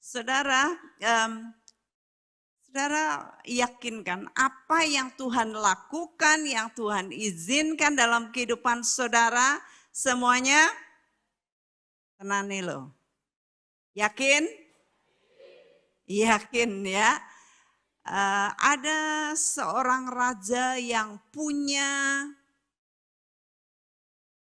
Saudara, saudara yakinkan apa yang Tuhan lakukan, yang Tuhan izinkan dalam kehidupan saudara, semuanya tenane loh. Yakin? Yakin ya. Ada seorang raja yang punya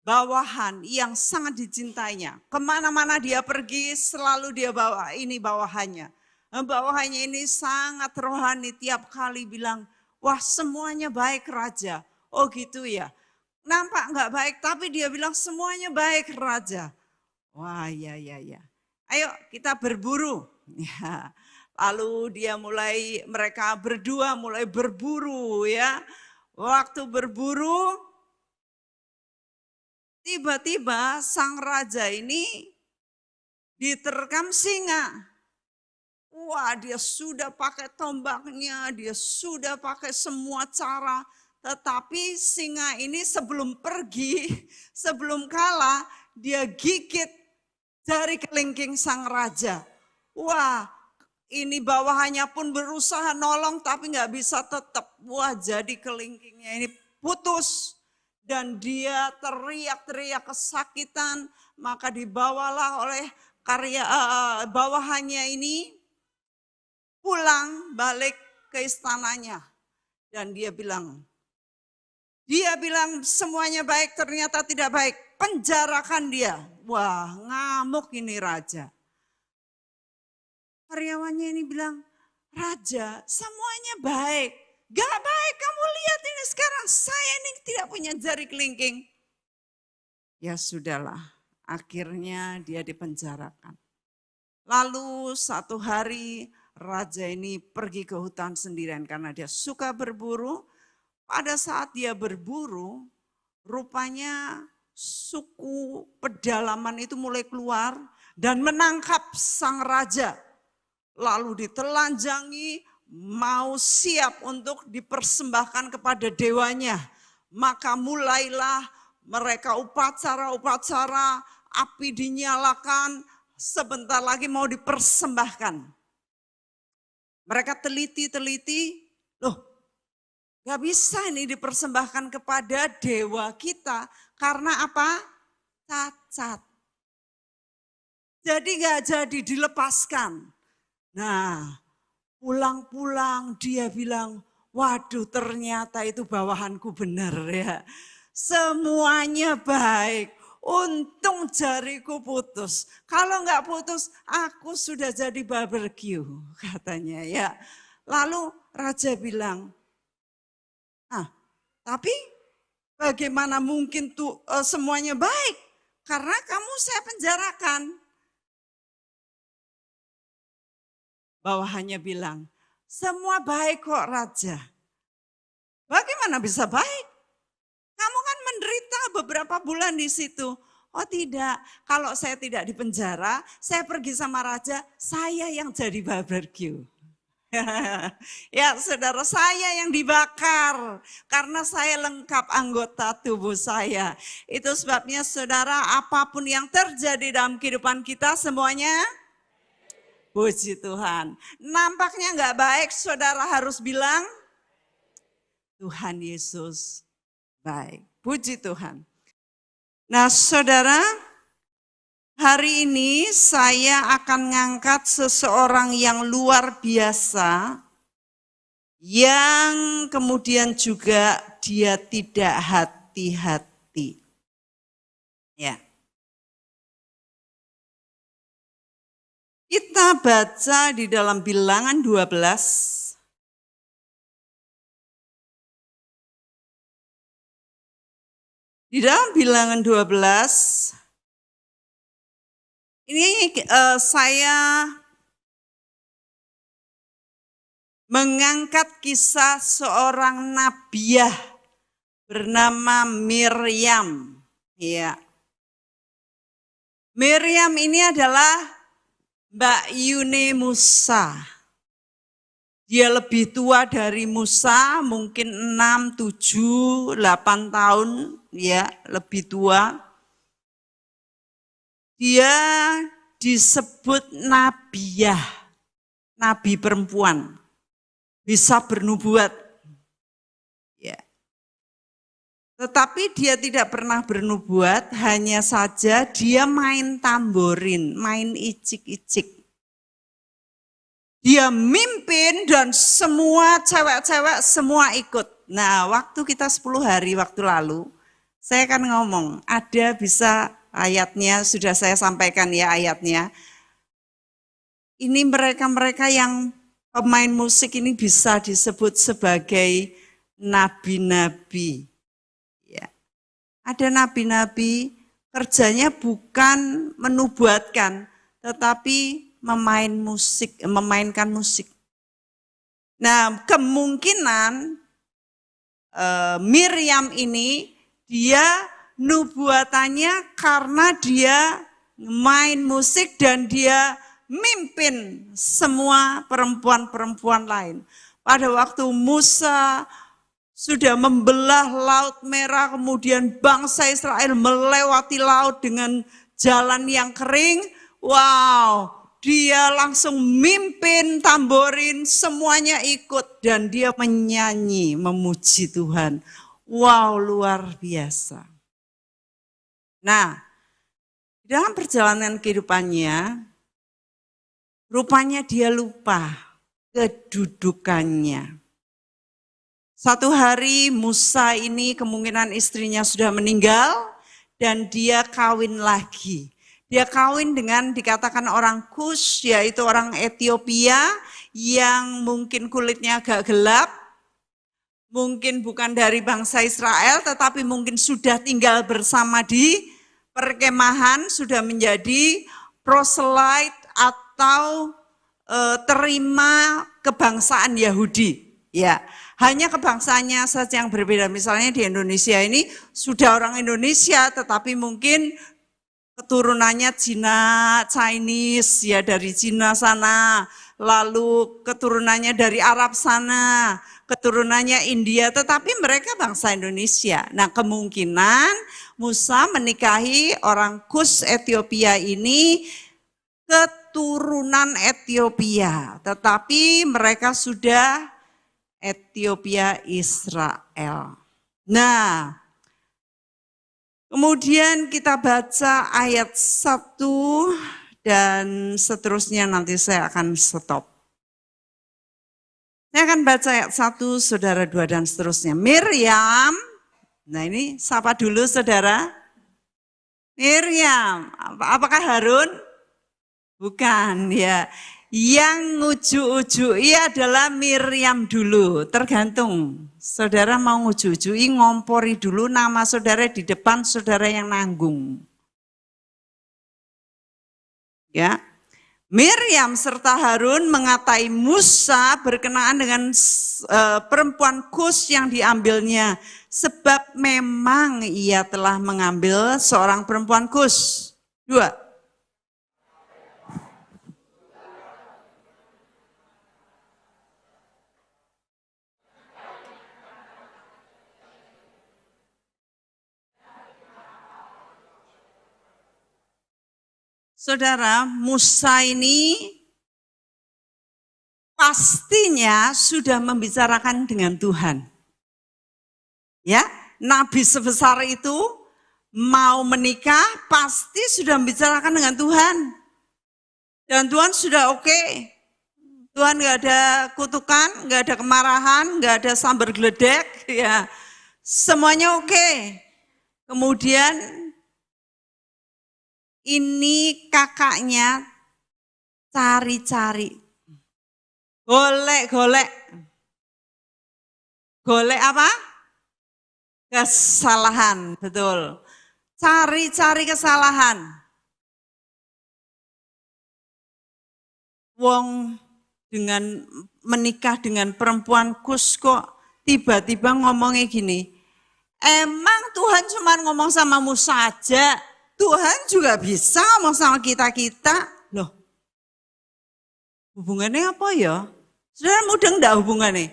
bawahan yang sangat dicintainya. Kemana-mana dia pergi selalu dia bawa ini bawahannya. Bawahannya ini sangat rohani, tiap kali bilang, wah semuanya baik raja. Oh gitu ya. Nampak nggak baik tapi dia bilang semuanya baik raja. Wah ya. Ayo kita berburu. Ya. Lalu mereka berdua mulai berburu ya. Waktu berburu, tiba-tiba sang raja ini diterkam singa. Wah, dia sudah pakai tombaknya, dia sudah pakai semua cara. Tetapi singa ini sebelum pergi, sebelum kalah, dia gigit jari kelingking sang raja. Wah, ini bawahannya pun berusaha nolong tapi nggak bisa tetap. Wah, jadi kelingkingnya ini putus. Dan dia teriak-teriak kesakitan, maka dibawalah oleh bawahannya ini pulang balik ke istananya. Dan dia bilang semuanya baik, ternyata tidak baik, penjarakan dia. Wah, ngamuk ini raja. Karyawannya ini bilang, raja semuanya baik. Gak baik, kamu lihat ini sekarang saya ini tidak punya jari kelingking. Ya sudahlah, akhirnya dia dipenjarakan. Lalu satu hari raja ini pergi ke hutan sendirian karena dia suka berburu. Pada saat dia berburu, rupanya suku pedalaman itu mulai keluar dan menangkap sang raja. Lalu ditelanjangi, mau siap untuk dipersembahkan kepada dewanya. Maka mulailah mereka upacara, api dinyalakan, sebentar lagi mau dipersembahkan. Mereka teliti, loh gak bisa ini dipersembahkan kepada dewa kita. Karena apa? Cacat. Jadi gak jadi dilepaskan. Nah, pulang-pulang dia bilang, waduh ternyata itu bawahanku benar ya. Semuanya baik, untung jariku putus. Kalau enggak putus, aku sudah jadi barbecue katanya ya. Lalu raja bilang, tapi bagaimana mungkin tuh semuanya baik? Karena kamu saya penjarakan. Bawahannya bilang, semua baik kok raja. Bagaimana bisa baik? Kamu kan menderita beberapa bulan di situ. Oh tidak, kalau saya tidak di penjara, saya pergi sama raja, saya yang jadi barbecue. Ya saudara, saya yang dibakar karena saya lengkap anggota tubuh saya. Itu sebabnya saudara, apapun yang terjadi dalam kehidupan kita semuanya puji Tuhan. Nampaknya enggak baik, saudara harus bilang, Tuhan Yesus baik. Puji Tuhan. Nah saudara, hari ini saya akan ngangkat seseorang yang luar biasa, yang kemudian juga dia tidak hati-hati. Ya. Kita baca di dalam Bilangan 12. Di dalam Bilangan 12, ini saya mengangkat kisah seorang nabiah bernama Miriam. Ya. Miriam ini adalah Mbak Yune Musa. Dia lebih tua dari Musa, mungkin 6, 7, 8 tahun, ya lebih tua. Dia disebut Nabiah, nabi perempuan, bisa bernubuat. Ya. Tetapi dia tidak pernah bernubuat, hanya saja dia main tamborin, main icik-icik. Dia mimpin dan semua cewek-cewek semua ikut. Nah, waktu kita 10 hari waktu lalu, saya kan ngomong, ada bisa ayatnya, sudah saya sampaikan ya ayatnya. Ini mereka-mereka yang pemain musik ini bisa disebut sebagai nabi-nabi. Ya. Ada nabi-nabi kerjanya bukan menubuatkan, tetapi memainkan musik. Nah, kemungkinan Miriam ini dia nubuatannya karena dia main musik dan dia mimpin semua perempuan-perempuan lain. Pada waktu Musa sudah membelah Laut Merah, kemudian bangsa Israel melewati laut dengan jalan yang kering, wow, dia langsung mimpin tamborin, semuanya ikut dan dia menyanyi, memuji Tuhan. Wow, luar biasa. Nah, dalam perjalanan kehidupannya, rupanya dia lupa kedudukannya. Satu hari Musa ini kemungkinan istrinya sudah meninggal dan dia kawin lagi. Dia kawin dengan dikatakan orang Kush, yaitu orang Ethiopia yang mungkin kulitnya agak gelap, mungkin bukan dari bangsa Israel, tetapi mungkin sudah tinggal bersama di perkemahan, sudah menjadi proselyte atau terima kebangsaan Yahudi. Ya, hanya kebangsaannya saja yang berbeda. Misalnya di Indonesia ini sudah orang Indonesia, tetapi mungkin keturunannya Cina, Chinese, ya dari Cina sana, lalu keturunannya dari Arab sana, keturunannya India, tetapi mereka bangsa Indonesia. Nah, kemungkinan Musa menikahi orang Kus Ethiopia ini keturunan Ethiopia, tetapi mereka sudah Ethiopia Israel. Nah, kemudian kita baca ayat 1 dan seterusnya, nanti saya akan stop. Saya akan baca ayat 1, saudara 2 dan seterusnya. Miriam, nah ini sapa dulu saudara. Miriam, apakah Harun? Bukan ya. Yang nguju-ujui adalah Miriam dulu, tergantung. Saudara mau nguju-ujui, ngompori dulu nama saudara di depan, saudara yang nanggung. Ya, Miriam serta Harun mengatai Musa berkenaan dengan perempuan Kus yang diambilnya, sebab memang ia telah mengambil seorang perempuan Kus. 2. Saudara, Musa ini pastinya sudah membicarakan dengan Tuhan. Ya, nabi sebesar itu mau menikah pasti sudah membicarakan dengan Tuhan. Dan Tuhan sudah oke. Tuhan nggak ada kutukan, nggak ada kemarahan, nggak ada sambar geledek, ya. Semuanya oke. Kemudian ini kakaknya cari-cari, golek-golek. Golek apa? Kesalahan, betul. Cari-cari kesalahan. Wong dengan menikah dengan perempuan Kus kok tiba-tiba ngomongnya gini, emang Tuhan cuma ngomong sama Musa aja? Tuhan juga bisa ngomong sama kita-kita. Loh, hubungannya apa ya? Saudara mudeng enggak hubungannya?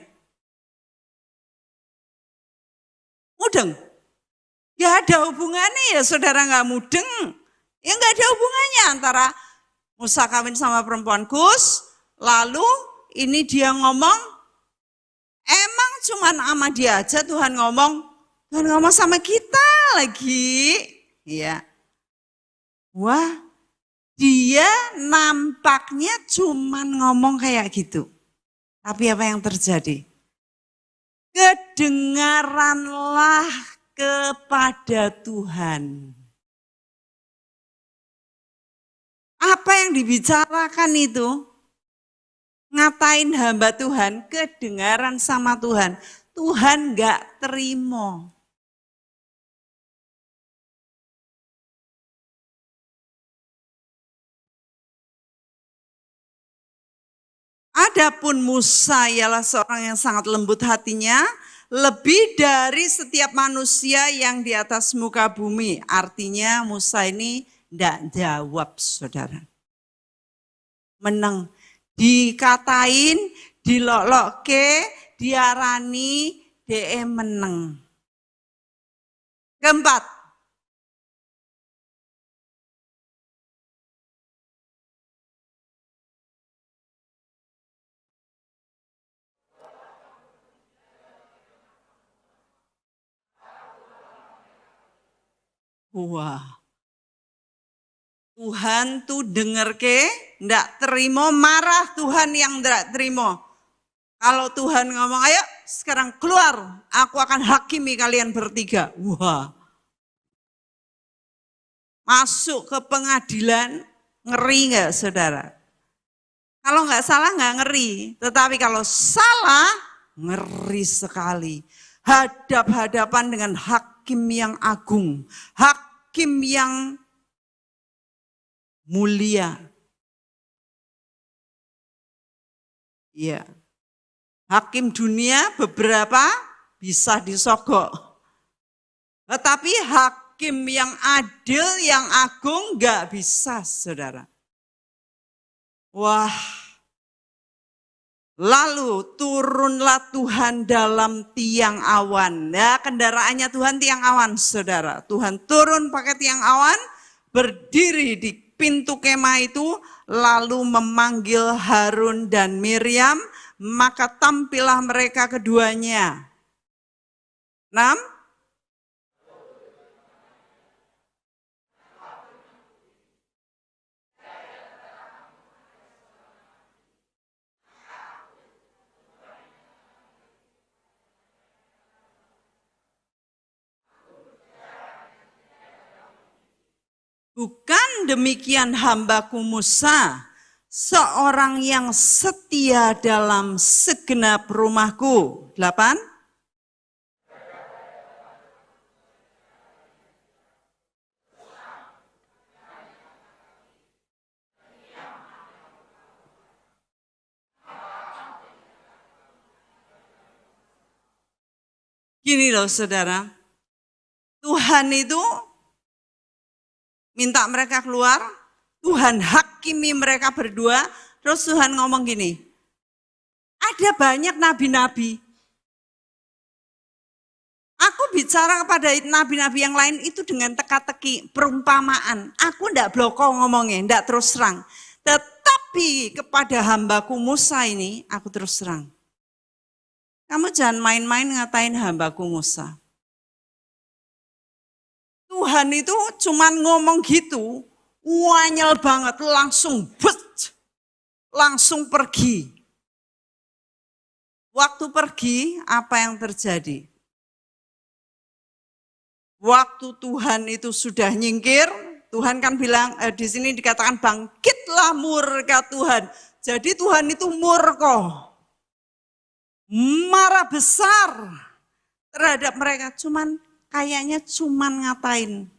Mudeng? Ya ada hubungannya ya, saudara enggak mudeng. Ya enggak ada hubungannya antara Musa kawin sama perempuan Kus, lalu ini dia ngomong, emang cuman sama dia aja Tuhan ngomong sama kita lagi. Iya. Wah, dia nampaknya cuman ngomong kayak gitu. Tapi apa yang terjadi? Kedengaranlah kepada Tuhan. Apa yang dibicarakan itu? Ngatain hamba Tuhan, kedengaran sama Tuhan. Tuhan gak terima. Adapun Musa ialah seorang yang sangat lembut hatinya, lebih dari setiap manusia yang di atas muka bumi. Artinya Musa ini tidak jawab, saudara. Menang, dikatain, dilolokke, diarani, de menang. Keempat, wah, Tuhan tuh denger ke, ndak terima, marah Tuhan yang ndak terima. Kalau Tuhan ngomong, ayo sekarang keluar, aku akan hakimi kalian bertiga. Wah, masuk ke pengadilan, ngeri nggak saudara? Kalau nggak salah nggak ngeri, tetapi kalau salah, ngeri sekali. Hadap-hadapan dengan hakim yang agung, hakim yang mulia. Iya. Hakim dunia beberapa bisa disogok. Tetapi hakim yang adil, yang agung enggak bisa, saudara. Wah. Lalu turunlah Tuhan dalam tiang awan. Ya, kendaraannya Tuhan tiang awan, saudara. Tuhan turun pakai tiang awan, berdiri di pintu kemah itu, lalu memanggil Harun dan Miriam, maka tampillah mereka keduanya. 6. Bukan demikian hambaku Musa, seorang yang setia dalam segenap rumahku. 8. Gini loh saudara, Tuhan itu minta mereka keluar, Tuhan hakimi mereka berdua, terus Tuhan ngomong gini, ada banyak nabi-nabi. Aku bicara kepada nabi-nabi yang lain itu dengan teka-teki, perumpamaan. Aku enggak bloko ngomongnya, enggak terus serang. Tetapi kepada hambaku Musa ini, aku terus serang. Kamu jangan main-main ngatain hambaku Musa. Tuhan itu cuman ngomong gitu, wanyel banget, langsung pergi. Waktu pergi, apa yang terjadi? Waktu Tuhan itu sudah nyingkir, Tuhan kan bilang, di sini dikatakan bangkitlah murka Tuhan. Jadi Tuhan itu murka, marah besar terhadap mereka, kayaknya cuman ngatain.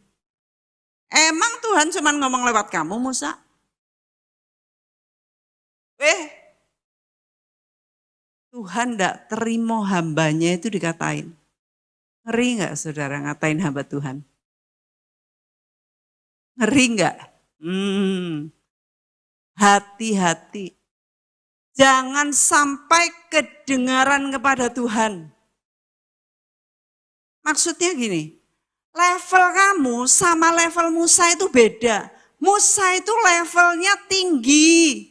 Emang Tuhan cuman ngomong lewat kamu, Musa? Tuhan enggak terima hambanya itu dikatain. Ngeri enggak saudara ngatain hamba Tuhan? Ngeri enggak? Hati-hati. Jangan sampai kedengaran kepada Tuhan. Maksudnya gini, level kamu sama level Musa itu beda. Musa itu levelnya tinggi.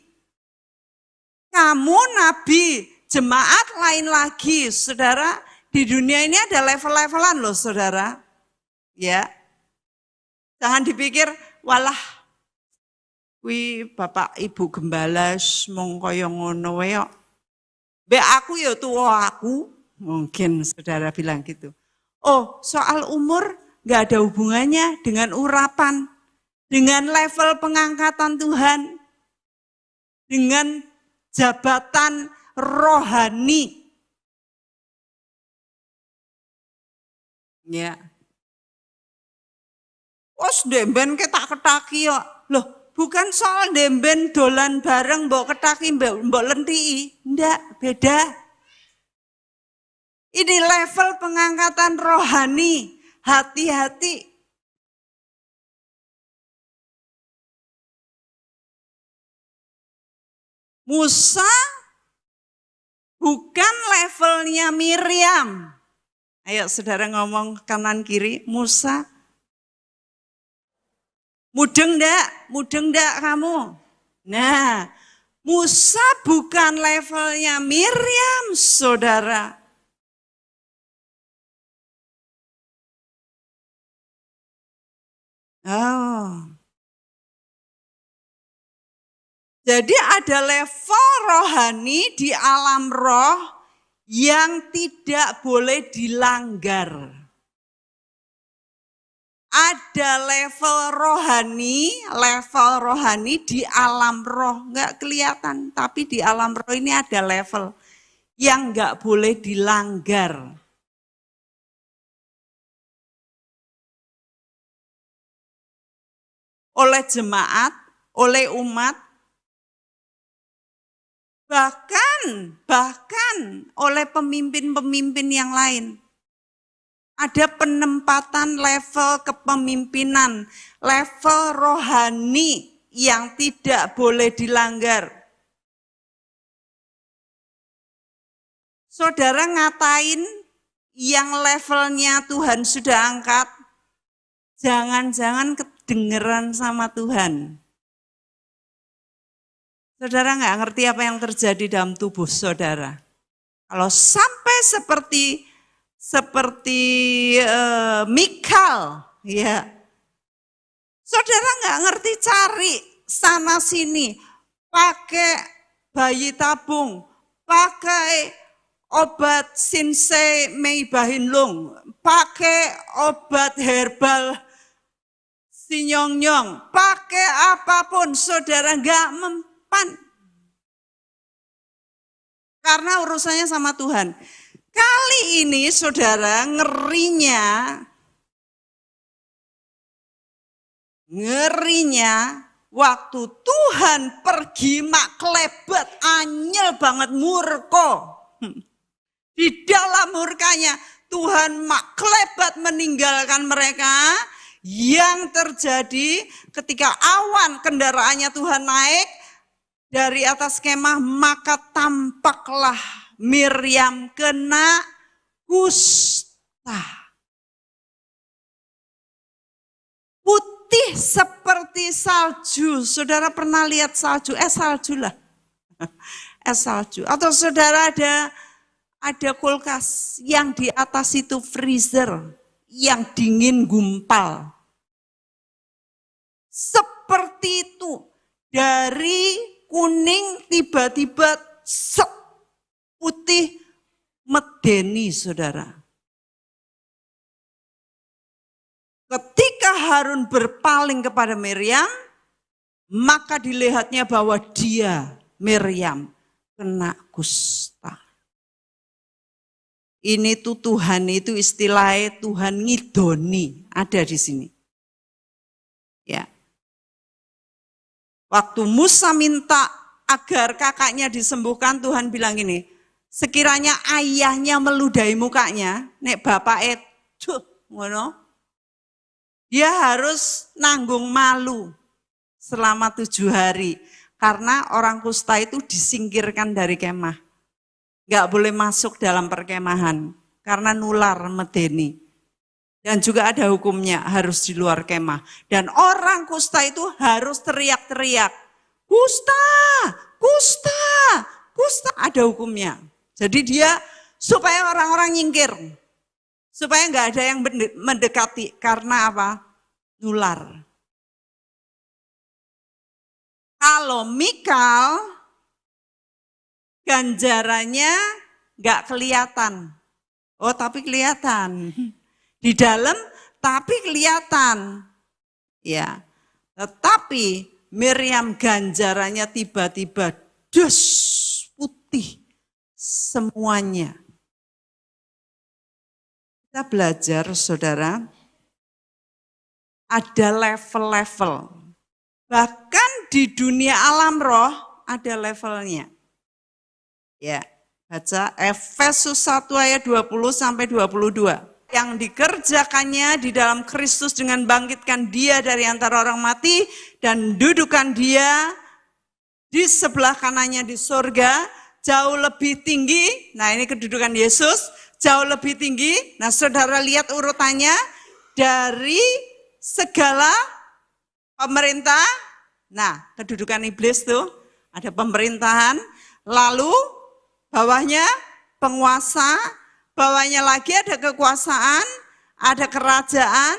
Kamu nabi, jemaat lain lagi, saudara. Di dunia ini ada level-levelan loh, saudara. Ya, jangan dipikir, walah, bapak ibu gembala mong kaya ngono wae kok. Be aku ya tua aku, mungkin saudara bilang gitu. Oh, soal umur gak ada hubungannya dengan urapan, dengan level pengangkatan Tuhan, dengan jabatan rohani. Ya. Os demben ketak-ketaki kok. Loh, bukan soal demben dolan bareng mbok ketaki mbok lentii. Ndak, beda. Ini level pengangkatan rohani. Hati-hati. Musa bukan levelnya Miriam. Ayo saudara ngomong kanan kiri, Musa. Mudeng ndak kamu? Nah, Musa bukan levelnya Miriam, saudara. Oh. Jadi ada level rohani di alam roh yang tidak boleh dilanggar. Ada level rohani di alam roh, enggak kelihatan, tapi di alam roh ini ada level yang enggak boleh dilanggar. Oleh jemaat, oleh umat, bahkan oleh pemimpin-pemimpin yang lain. Ada penempatan level kepemimpinan, level rohani yang tidak boleh dilanggar. Saudara ngatain yang levelnya Tuhan sudah angkat, jangan-jangan kedengeran sama Tuhan. Saudara nggak ngerti apa yang terjadi dalam tubuh saudara. Kalau sampai seperti Mikal, ya, saudara nggak ngerti cari sana sini, pakai bayi tabung, pakai obat Sinsei Meibahinlung, pakai obat herbal Sinyongyong, pakai apapun, saudara nggak mempan. Karena urusannya sama Tuhan. Kali ini saudara ngerinya waktu Tuhan pergi mak klebat anyel banget murko. Di dalam murkanya Tuhan mak klebat meninggalkan mereka. Yang terjadi ketika awan kendaraannya Tuhan naik dari atas kemah, maka tampaklah Miriam kena kusta. Putih seperti salju. Saudara pernah lihat salju? Salju lah. Salju. Atau saudara ada kulkas yang di atas itu freezer yang dingin gumpal. Seperti itu. Dari kuning tiba-tiba putih medeni, saudara. Ketika Harun berpaling kepada Miriam, maka dilihatnya bahwa dia, Miriam, kena kusta. Ini tuh Tuhan itu istilahnya Tuhan ngidoni, ada di sini. Ya. Waktu Musa minta agar kakaknya disembuhkan, Tuhan bilang gini, sekiranya ayahnya meludahi mukanya, nek bapak ngono, dia harus nanggung malu selama 7 hari. Karena orang kusta itu disingkirkan dari kemah. Gak boleh masuk dalam perkemahan, karena nular medeni. Dan juga ada hukumnya, harus di luar kemah. Dan orang kusta itu harus teriak-teriak. Kusta, kusta, kusta. Ada hukumnya. Jadi dia supaya orang-orang nyingkir. Supaya nggak ada yang mendekati. Karena apa? Nular. Kalau Mikal, ganjarannya nggak kelihatan. Oh tapi kelihatan. Di dalam tapi kelihatan. Ya. Tetapi Miriam ganjarannya tiba-tiba dus putih semuanya. Kita belajar saudara, ada level-level. Bahkan di dunia alam roh ada levelnya. Ya, baca Efesus 1 ayat 20 sampai 22. Yang dikerjakannya di dalam Kristus dengan bangkitkan dia dari antara orang mati dan dudukan dia di sebelah kanannya di surga jauh lebih tinggi. Nah ini kedudukan Yesus jauh lebih tinggi. Nah saudara lihat urutannya dari segala pemerintah. Nah kedudukan iblis tuh ada pemerintahan, lalu bawahnya penguasa, bawahnya lagi ada kekuasaan, ada kerajaan,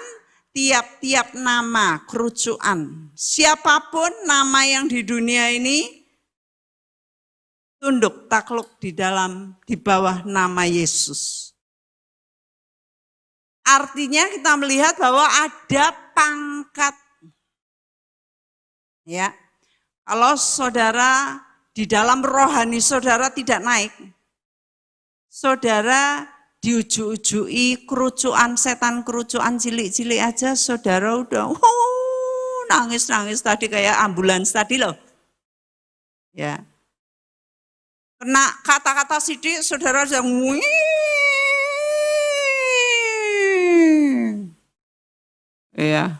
tiap-tiap nama kerucuan. Siapapun nama yang di dunia ini tunduk takluk di bawah nama Yesus. Artinya kita melihat bahwa ada pangkat. Ya. Kalau saudara di dalam rohani saudara tidak naik, saudara diuju-ujui kerucuan setan, kerucuan cilik-cilik aja, saudara udah nangis-nangis tadi kayak ambulans tadi loh. Ya. Kena kata-kata sidik, saudara sudah ya,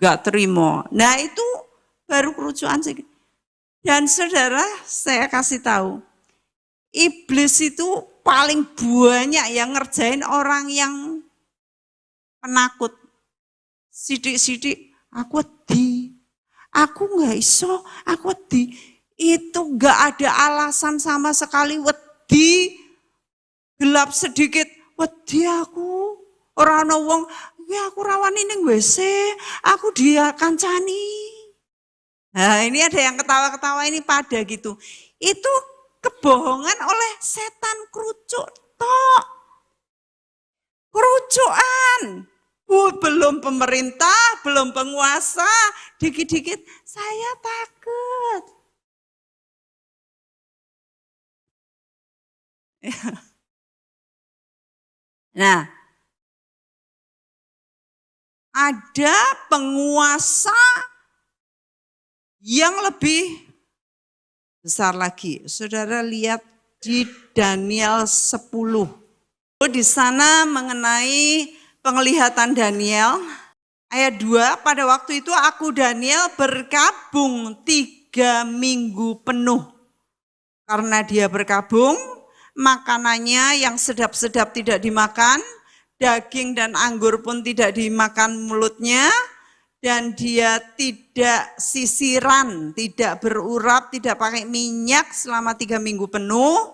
gak terima. Nah itu baru kerucuan sih. Dan saudara, saya kasih tahu, iblis itu paling banyak yang ngerjain orang yang penakut. Sidik-sidik, aku wedi, aku nggak iso, aku wedi. Itu nggak ada alasan sama sekali wedi, gelap sedikit, wedi aku. Orang ana wong, ya aku rawani ning WC, aku dia kancani. Nah ini ada yang ketawa-ketawa ini pada gitu. Itu kebohongan oleh setan kerucuk tok. Kerucuan. Belum pemerintah, belum penguasa. Dikit-dikit saya takut. Nah, ada penguasa yang lebih besar lagi. Saudara lihat di Daniel 10. Di sana mengenai penglihatan Daniel. Ayat 2, pada waktu itu aku Daniel berkabung 3 minggu penuh. Karena dia berkabung, makanannya yang sedap-sedap tidak dimakan. Daging dan anggur pun tidak dimakan mulutnya. Dan dia tidak sisiran, tidak berurap, tidak pakai minyak selama 3 minggu penuh.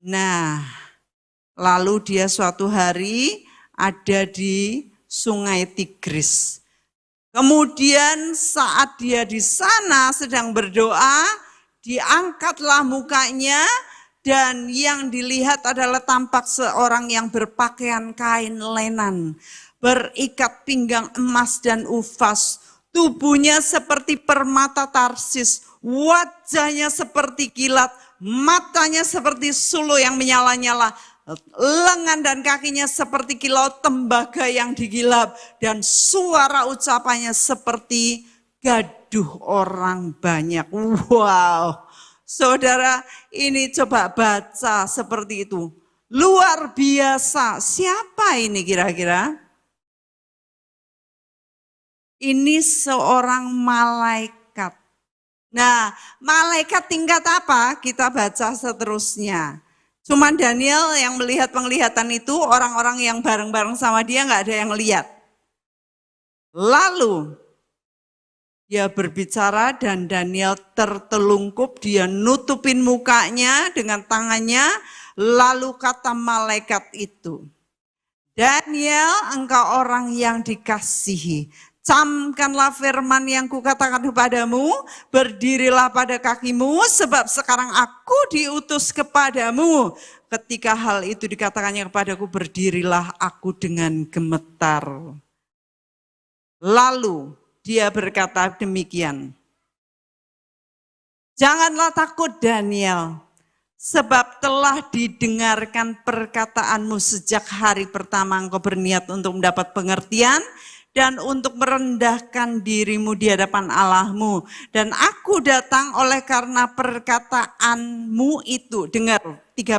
Nah, lalu dia suatu hari ada di Sungai Tigris. Kemudian saat dia di sana sedang berdoa, diangkatlah mukanya dan yang dilihat adalah tampak seorang yang berpakaian kain lenan. Berikat pinggang emas dan ufas, tubuhnya seperti permata Tarsis, wajahnya seperti kilat, matanya seperti suluh yang menyala-nyala, lengan dan kakinya seperti kilau tembaga yang digilap, dan suara ucapannya seperti gaduh orang banyak. Wow, saudara ini coba baca seperti itu. Luar biasa, siapa ini kira-kira? Ini seorang malaikat. Nah, malaikat tingkat apa? Kita baca seterusnya. Cuman Daniel yang melihat penglihatan itu, orang-orang yang bareng-bareng sama dia nggak ada yang lihat. Lalu dia berbicara dan Daniel tertelungkup, dia nutupin mukanya dengan tangannya, lalu kata malaikat itu, Daniel, engkau orang yang dikasihi. Camkanlah firman yang kukatakan kepadamu, berdirilah pada kakimu, sebab sekarang aku diutus kepadamu. Ketika hal itu dikatakannya kepadaku, berdirilah aku dengan gemetar. Lalu dia berkata demikian, janganlah takut Daniel, sebab telah didengarkan perkataanmu sejak hari pertama engkau berniat untuk mendapat pengertian, dan untuk merendahkan dirimu di hadapan Allahmu. Dan aku datang oleh karena perkataanmu itu. Dengar 13.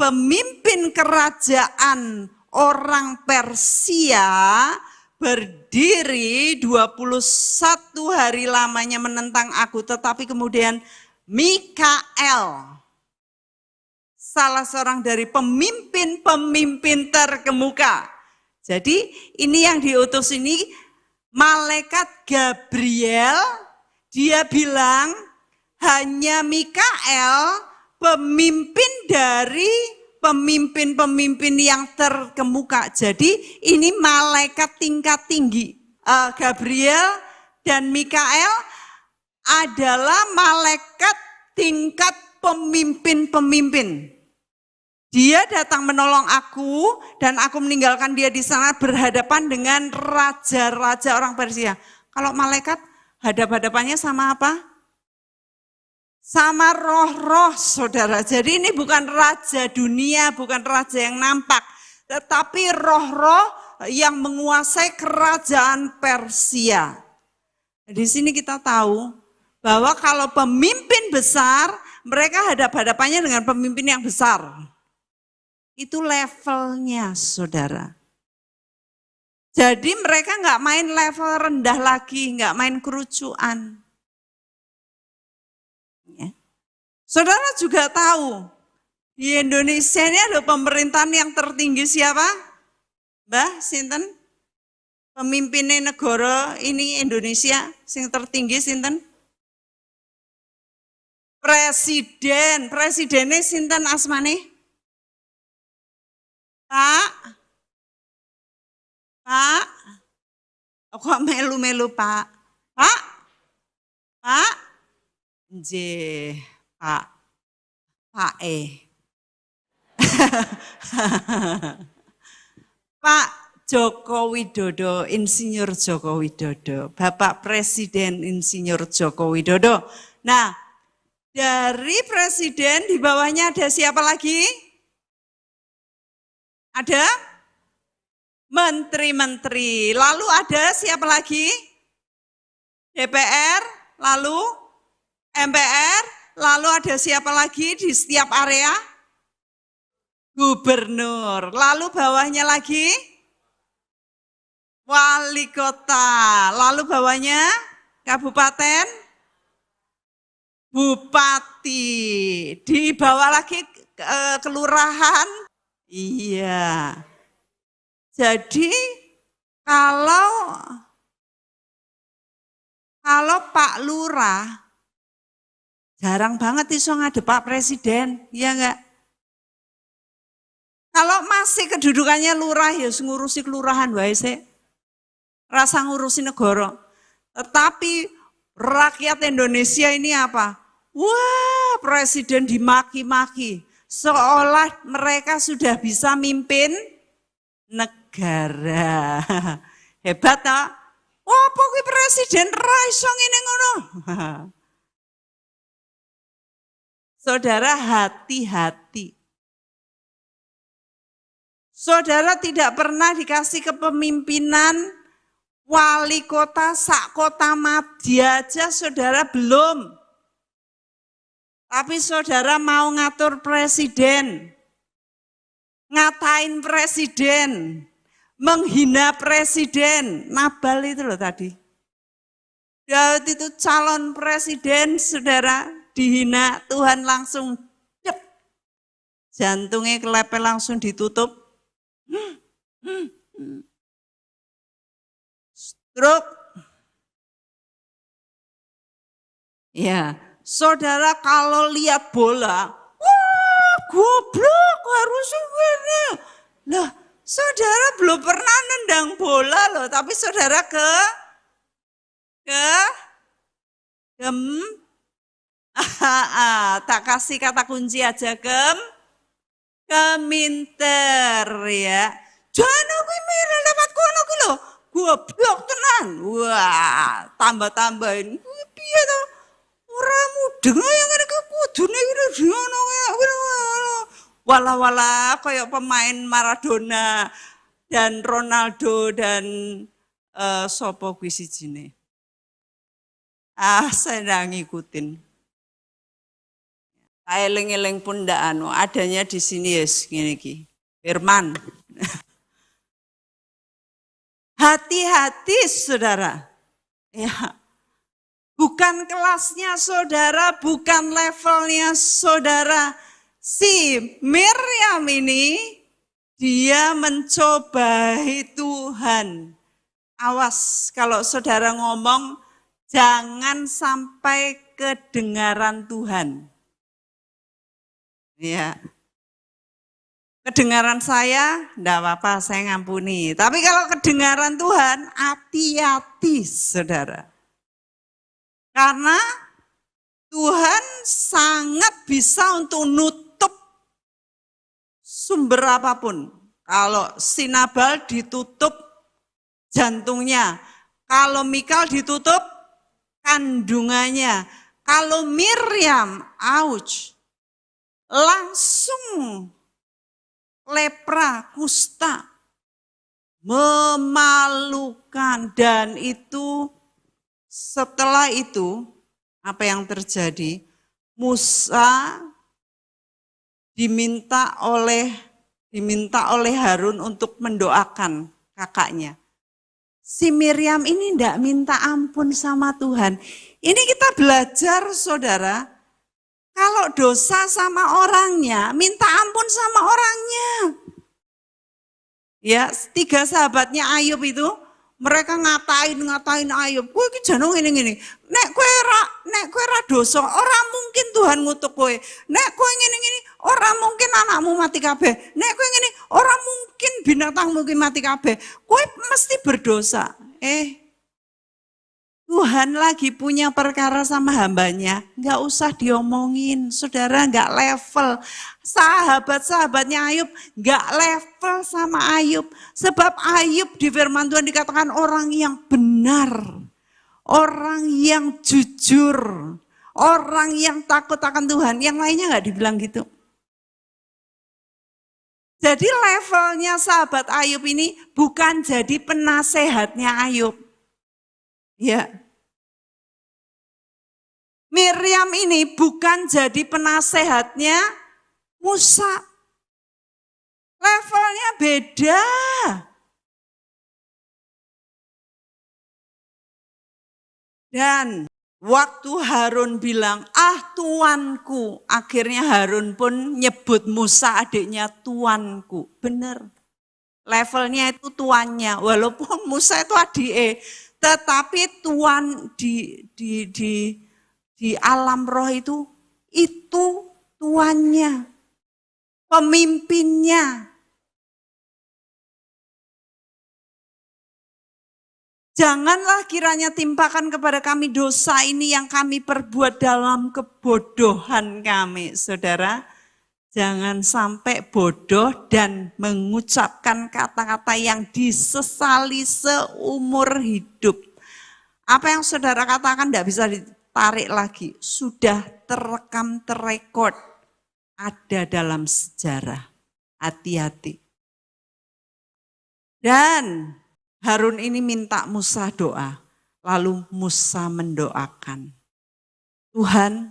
Pemimpin kerajaan orang Persia berdiri 21 hari lamanya menentang aku. Tetapi kemudian Mikael, salah seorang dari pemimpin-pemimpin terkemuka. Jadi ini yang diutus ini malaikat Gabriel, dia bilang hanya Mikael pemimpin dari pemimpin-pemimpin yang terkemuka. Jadi ini malaikat tingkat tinggi. Gabriel dan Mikael adalah malaikat tingkat pemimpin-pemimpin. Dia datang menolong aku dan aku meninggalkan dia di sana berhadapan dengan raja-raja orang Persia. Kalau malaikat hadap-hadapannya sama apa? Sama roh-roh, saudara. Jadi ini bukan raja dunia, bukan raja yang nampak, tetapi roh-roh yang menguasai kerajaan Persia. Di sini kita tahu bahwa kalau pemimpin besar, mereka hadap-hadapannya dengan pemimpin yang besar. Itu levelnya, saudara. Jadi mereka nggak main level rendah lagi, nggak main kerucuan. Ya. Saudara juga tahu, di Indonesia ini ada pemerintahan yang tertinggi siapa? Mbah, sinten? Pemimpinnya negara ini Indonesia, sing tertinggi sinten? Presiden, presidennya sinten asmane? Pak, kok melu-melu Pak? Pak, nggih, Pak Pak Joko Widodo, Insinyur Joko Widodo, Bapak Presiden Insinyur Joko Widodo. Nah, dari presiden di bawahnya ada siapa lagi? Ada menteri-menteri, lalu ada siapa lagi? DPR, lalu MPR, lalu ada siapa lagi di setiap area? Gubernur, lalu bawahnya lagi? Wali kota, lalu bawahnya kabupaten? Bupati, di bawah lagi kelurahan? Iya. Jadi kalau Pak Lurah jarang banget iso ngadep Pak Presiden, ya enggak? Kalau masih kedudukannya lurah ya ngurusi kelurahan wae sih. Rasa ngurusi negara. Tetapi rakyat Indonesia ini apa? Wah, presiden dimaki-maki. Seolah mereka sudah bisa mimpin negara. Hebat tak? Wah, pokoknya presiden ra iso ngene ngono. Saudara, hati-hati. Saudara tidak pernah dikasih kepemimpinan wali kota sak kota Madya aja saudara belum. Tapi saudara mau ngatur presiden, ngatain presiden, menghina presiden. Nabal itu loh tadi. Daud itu calon presiden, saudara, dihina, Tuhan langsung cep. Jantungnya kelepel langsung ditutup. Stroke. Ya, saudara kalau lihat bola, wah goblok harusnya gini. Lah, saudara belum pernah nendang bola loh, tapi saudara tak kasih kata kunci aja keminter ya. Jangan aku mirip lewat kono ku lho. Goblok tenan. Wah, tambah-tambahin. Piye to? Ora mudeng yang ngene ku kudune ngono. Wala-wala kayak pemain Maradona dan Ronaldo dan sopo kuwi sijine. Saya ndak ngikutin. Eling-eling pun ndak adanya di sini yes ngene iki. Firman. Hati-hati saudara. Ya. Bukan kelasnya saudara, bukan levelnya saudara. Si Miriam ini dia mencobai Tuhan. Awas kalau saudara ngomong jangan sampai kedengaran Tuhan. Ya. Kedengaran saya, enggak apa-apa, saya ngampuni. Tapi kalau kedengaran Tuhan, hati-hati saudara. Karena Tuhan sangat bisa untuk nutup sumber apapun. Kalau si Nabal ditutup jantungnya, kalau Mikal ditutup kandungannya, kalau Miriam, langsung lepra, kusta, memalukan dan itu. Setelah itu, apa yang terjadi? Musa diminta oleh Harun untuk mendoakan kakaknya. Si Miriam ini tidak minta ampun sama Tuhan. Ini kita belajar saudara, kalau dosa sama orangnya, minta ampun sama orangnya. Ya, 3 sahabatnya Ayub itu, mereka ngatain Ayub, kowe iki jane ngene-ngene. Nek kowe ra dosa, ora mungkin Tuhan ngutuk kowe. Nek kowe ngene-ngene, ora mungkin anakmu mati kabeh. Nek kowe ngene, ora mungkin binatangmu ki mati kabeh. Kowe mesti berdosa. Tuhan lagi punya perkara sama hambanya, enggak usah diomongin, saudara enggak level. Sahabat-sahabatnya Ayub enggak level sama Ayub. Sebab Ayub di firman Tuhan dikatakan orang yang benar, orang yang jujur, orang yang takut akan Tuhan. Yang lainnya enggak dibilang gitu. Jadi levelnya sahabat Ayub ini bukan jadi penasehatnya Ayub. Ya. Miriam ini bukan jadi penasehatnya Musa. Levelnya beda. Dan waktu Harun bilang, tuanku. Akhirnya Harun pun nyebut Musa adiknya tuanku. Benar. Levelnya itu tuannya. Walaupun Musa itu adike. Tetapi Tuhan di alam roh itu tuannya, pemimpinnya. Janganlah kiranya timpakan kepada kami dosa ini yang kami perbuat dalam kebodohan kami, saudara. Jangan sampai bodoh dan mengucapkan kata-kata yang disesali seumur hidup. Apa yang saudara katakan tidak bisa ditarik lagi. Sudah terekam, terekod. Ada dalam sejarah. Hati-hati. Dan Harun ini minta Musa doa. Lalu Musa mendoakan. Tuhan,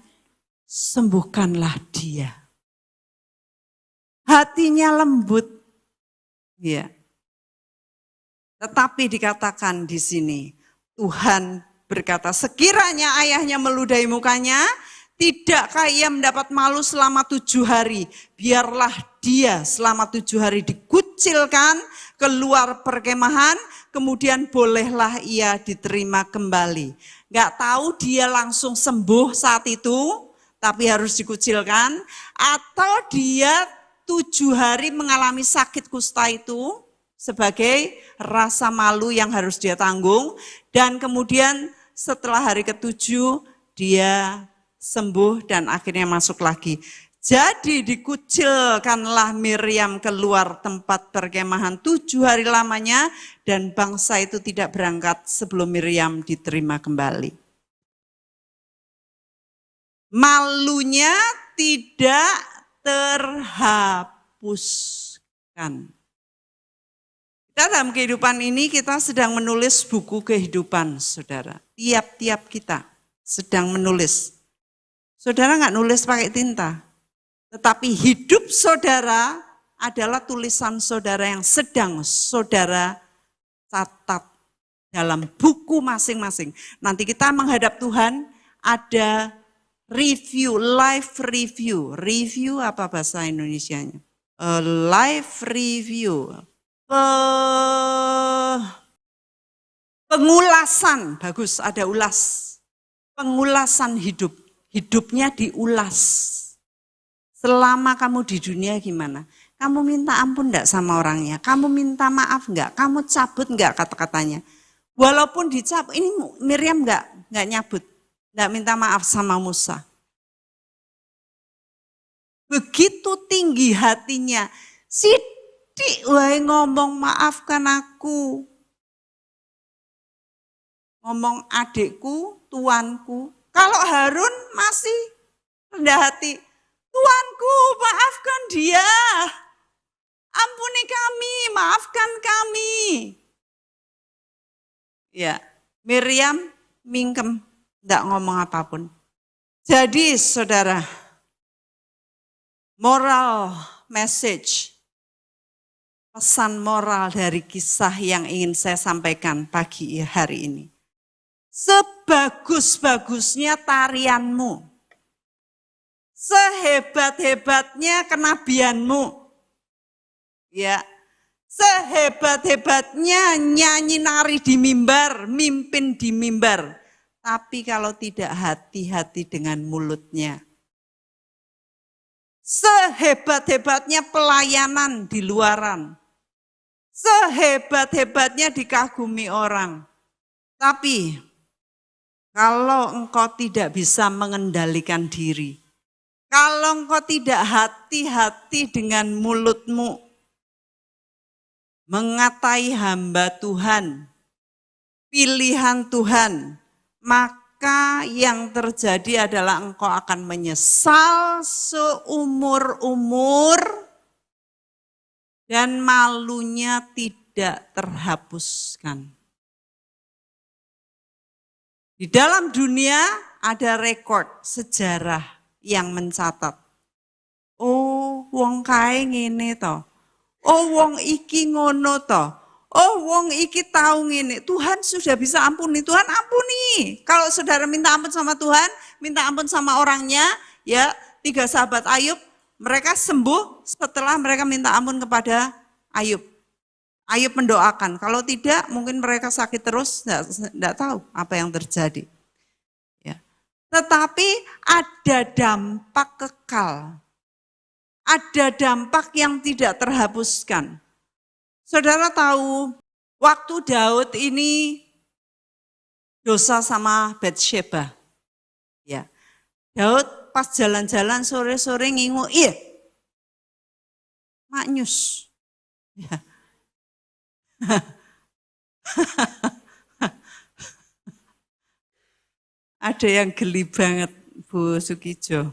sembuhkanlah dia. Hatinya lembut, ya. Tetapi dikatakan di sini, Tuhan berkata, sekiranya ayahnya meludahi mukanya, Tidakkah ia mendapat malu selama 7 hari? Biarlah dia selama 7 hari dikucilkan keluar perkemahan, kemudian bolehlah ia diterima kembali. Gak tahu dia langsung sembuh saat itu, tapi harus dikucilkan. Atau dia 7 hari mengalami sakit kusta itu sebagai rasa malu yang harus dia tanggung. Dan kemudian setelah hari ke-7 dia sembuh dan akhirnya masuk lagi. Jadi dikucilkanlah Miriam keluar tempat perkemahan 7 hari lamanya dan bangsa itu tidak berangkat sebelum Miriam diterima kembali. Malunya tidak terhapuskan. Kita dalam kehidupan ini kita sedang menulis buku kehidupan, saudara. Tiap-tiap kita sedang menulis. Saudara nggak nulis pakai tinta, tetapi hidup saudara adalah tulisan saudara yang sedang saudara catat dalam buku masing-masing. Nanti kita menghadap Tuhan, ada review, life review. Review apa bahasa Indonesianya? Life review. Pengulasan, bagus, ada ulas. Pengulasan hidup. Hidupnya diulas. Selama kamu di dunia gimana? Kamu minta ampun enggak sama orangnya? Kamu minta maaf enggak? Kamu cabut enggak kata-katanya? Walaupun dicabut, ini Miriam enggak nyabut. Enggak minta maaf sama Musa. Begitu tinggi hatinya. Sidik wae ngomong maafkan aku. Ngomong adikku, tuanku. Kalau Harun masih rendah hati, Tuanku maafkan dia, ampuni kami, maafkan kami. Ya, Miriam mingkem, enggak ngomong apapun. Jadi saudara, moral message, pesan moral dari kisah yang ingin saya sampaikan pagi hari ini. Sebagus-bagusnya tarianmu, sehebat-hebatnya kenabianmu, ya, sehebat-hebatnya nyanyi nari di mimbar, mimpin di mimbar, tapi kalau tidak hati-hati dengan mulutnya, sehebat-hebatnya pelayanan di luaran, sehebat-hebatnya dikagumi orang, tapi kalau engkau tidak bisa mengendalikan diri, kalau engkau tidak hati-hati dengan mulutmu, mengatai hamba Tuhan, pilihan Tuhan, maka yang terjadi adalah engkau akan menyesal seumur-umur dan malunya tidak terhapuskan. Di dalam dunia ada rekod sejarah yang mencatat. Oh, wong kae ngene to. Oh, wong iki ngono to. Oh, wong iki tahu ngene. Tuhan sudah bisa ampuni. Tuhan ampuni. Kalau saudara minta ampun sama Tuhan, minta ampun sama orangnya, ya, 3 sahabat Ayub, mereka sembuh setelah mereka minta ampun kepada Ayub. Ayub mendoakan, kalau tidak mungkin mereka sakit terus, tidak tahu apa yang terjadi. Ya. Tetapi ada dampak kekal, ada dampak yang tidak terhapuskan. Saudara tahu, waktu Daud ini dosa sama Batsheba. Ya. Daud pas jalan-jalan sore-sore ngingu, iya, maknyus. Ya. Ada yang geli banget, Bu Sukijo.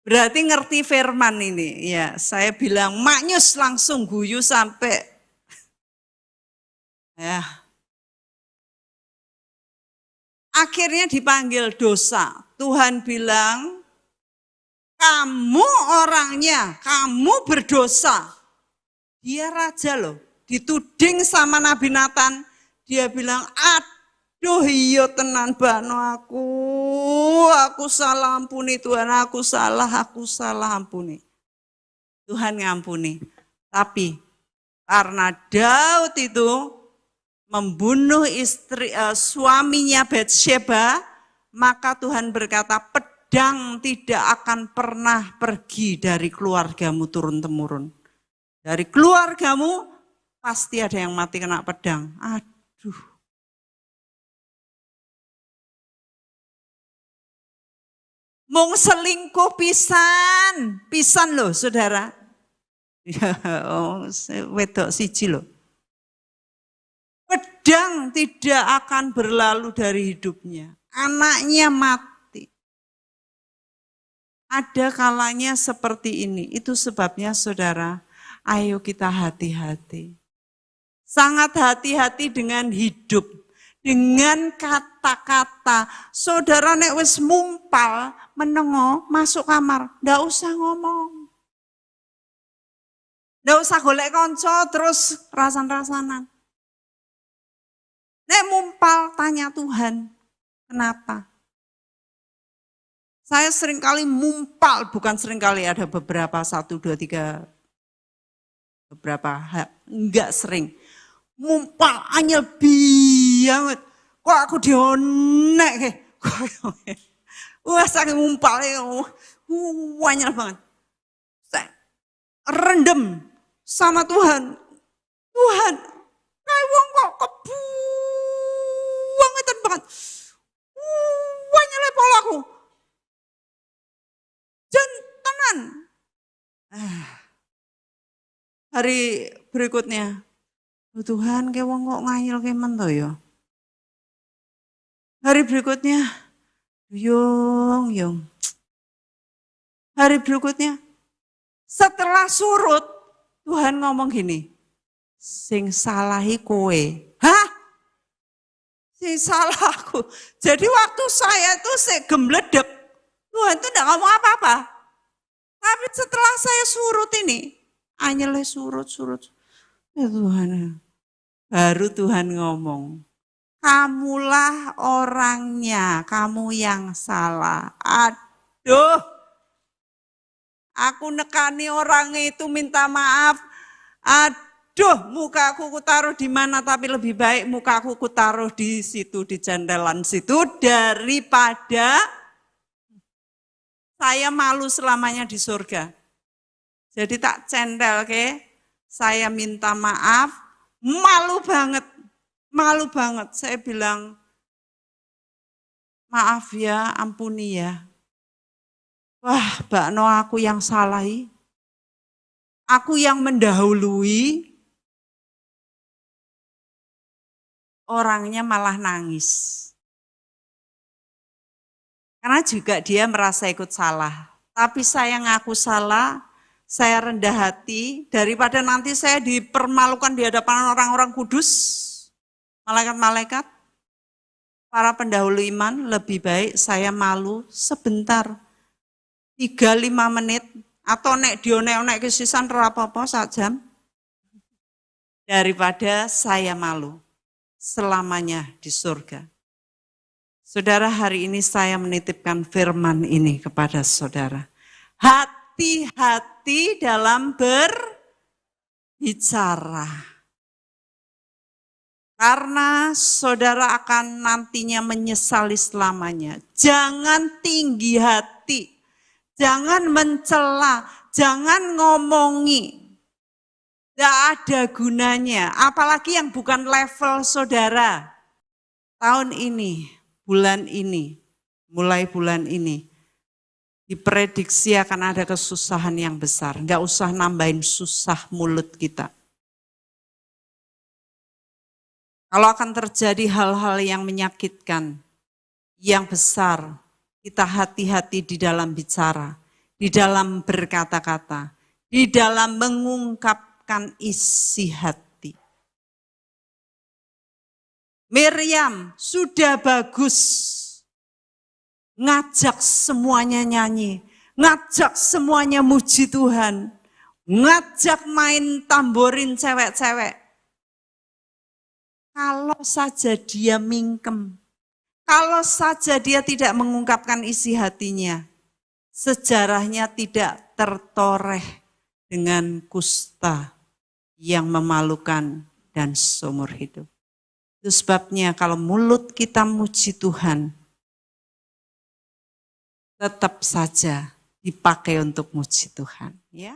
Berarti ngerti firman ini. Ya, saya bilang maknyus langsung guyu sampai ya. Akhirnya dipanggil dosa. Tuhan bilang, kamu orangnya, kamu berdosa. Dia raja loh, dituding sama Nabi Nathan, dia bilang, aduh iya tenan bano aku salah, ampuni Tuhan, aku salah, ampuni. Tuhan ngampuni. Tapi karena Daud itu membunuh suaminya Batsyeba, maka Tuhan berkata, pedang tidak akan pernah pergi dari keluargamu turun-temurun. Dari keluargamu pasti ada yang mati kena pedang. Aduh. Mung selingkuh pisan loh saudara. Ya, wedok siji loh. Pedang tidak akan berlalu dari hidupnya. Anaknya mati. Ada kalanya seperti ini. Itu sebabnya saudara, ayo kita hati-hati. Sangat hati-hati dengan hidup. Dengan kata-kata. Saudara nek wis mumpal, menengo, masuk kamar. Nggak usah ngomong. Nggak usah golek konco terus rasan-rasanan. Nek mumpal tanya Tuhan, kenapa? Saya seringkali mumpal, bukan seringkali, ada beberapa, 1, 2, 3, beberapa, enggak sering. Mumpal anyel banget. Kok aku dionek ke? Wah saking mumpalnya, anyel banget. Saya rendem sama Tuhan. Tuhan, kayak wong kok kebuangetan banget. Anyel polaku. Jantenan. Hari berikutnya, Tuhan kayak wong kok ngayel kayak mento ya. Hari berikutnya, yung. Hari berikutnya, setelah surut, Tuhan ngomong gini, sing salahi kowe. Hah? Sing salah aku. Jadi waktu saya itu gemledek, Tuhan itu enggak ngomong apa-apa. Tapi setelah saya surut ini, anyelnya surut. Ya Tuhan, baru Tuhan ngomong, kamulah orangnya, kamu yang salah. Aduh, aku nekani orang itu minta maaf. Aduh, mukaku kutaruh di mana, tapi lebih baik mukaku kutaruh di situ, di jandalan situ, daripada saya malu selamanya di surga. Jadi tak cendel ke, saya minta maaf, malu banget. Saya bilang, maaf ya, ampuni ya. Wah, Mbak No, aku yang salahi. Aku yang mendahului, orangnya malah nangis. Karena juga dia merasa ikut salah. Tapi saya ngaku salah, saya rendah hati, daripada nanti saya dipermalukan di hadapan orang-orang kudus, malaikat-malaikat, para pendahulu iman, lebih baik saya malu sebentar, 3-5 menit, atau nek dionek-onek kesisan apa-apa sajam, daripada saya malu selamanya di surga. Saudara, hari ini saya menitipkan firman ini kepada saudara. Hati-hati dalam berbicara. Karena saudara akan nantinya menyesali selamanya. Jangan tinggi hati. Jangan mencela, jangan ngomongi. Tidak ada gunanya, apalagi yang bukan level saudara. Tahun ini, bulan ini, mulai bulan ini, diprediksi akan ada kesusahan yang besar. Enggak usah nambahin susah mulut kita. Kalau akan terjadi hal-hal yang menyakitkan, yang besar, kita hati-hati di dalam bicara, di dalam berkata-kata, di dalam mengungkapkan isi hati. Miriam sudah bagus ngajak semuanya nyanyi, ngajak semuanya muji Tuhan, ngajak main tamborin cewek-cewek. Kalau saja dia mingkem, Kalau saja dia tidak mengungkapkan isi hatinya, sejarahnya tidak tertoreh dengan kusta yang memalukan dan seumur hidup. Itu sebabnya kalau mulut kita muji Tuhan, tetap saja dipakai untuk muji Tuhan. Ya.